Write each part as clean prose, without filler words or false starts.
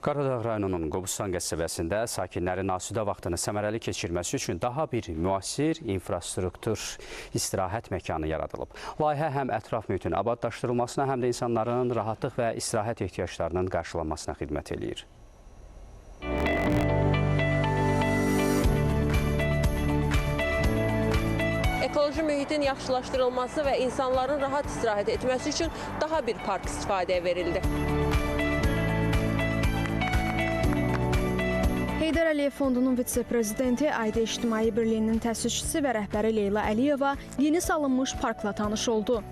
Qaradağ rayonunun Qobustan qəsəbəsində sakinlərin asudə vaxtını səmərəli keçirməsi üçün daha bir müasir infrastruktur istirahət məkanı yaradılıb. Layihə həm ətraf mühitin abadlaşdırılmasına, həm də insanların rahatlıq və istirahət ehtiyaclarının qarşılanmasına xidmət eləyir. Ekoloji mühitin yaxşılaşdırılması və insanların rahat istirahət etməsi üçün daha bir park istifadəyə verildi. Heydər Əliyev Fondunun vitse-prezidenti, Aidiya İctimai Birliyinin təsisçisi və rəhbəri Leyla Əliyeva yeni salınmış parkla tanış oldu.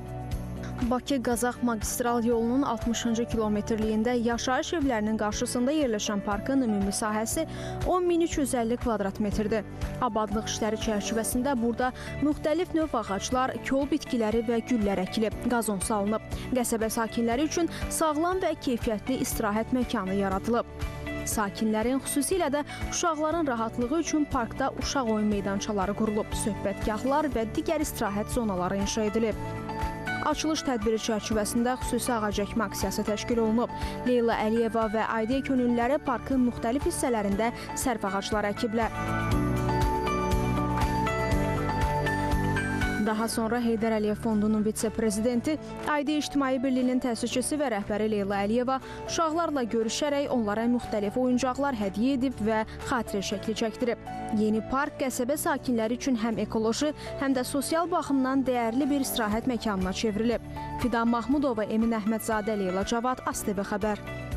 Bakı-Qazax magistral yolunun 60-cı kilometrliyində yaşayış evlərinin qarşısında yerləşən parkın ümumi sahəsi 10.350 kvadrat metrdir. Abadlıq işləri çərçivəsində burada müxtəlif növ ağaclar, kol bitkiləri və güllər əkilib, qazon salınıb. Qəsəbə sakinləri üçün sağlam və keyfiyyətli istirahət məkanı yaradılıb. Sakinlərin, xüsusilə də uşaqların rahatlığı üçün parkda uşaq oyun meydançaları qurulub, söhbətgahlar və digər istirahət zonaları inşa edilib. Açılış tədbiri çərçivəsində xüsusi ağac əkmə aksiyası təşkil olunub. Leyla Əliyeva və Aidiya könüllüləri parkın müxtəlif hissələrində sərf ağacları əkiblər. Daha sonra Heydər Əliyev Fondunun vitse-prezidenti, Aidiya İctimai Birliyinin təsisçisi və rəhbəri Leyla Əliyeva uşaqlarla görüşərək onlara müxtəlif oyuncaqlar hədiyyə edib və xatirə şəkli çəkdirib. Yeni park qəsəbə sakinləri üçün həm ekoloji, həm də sosial baxımdan dəyərli bir istirahət məkanına çevrilib. Fidan Mahmudova, Emin Əhmədzadə, Leyla Cavad, ASTV xəbər.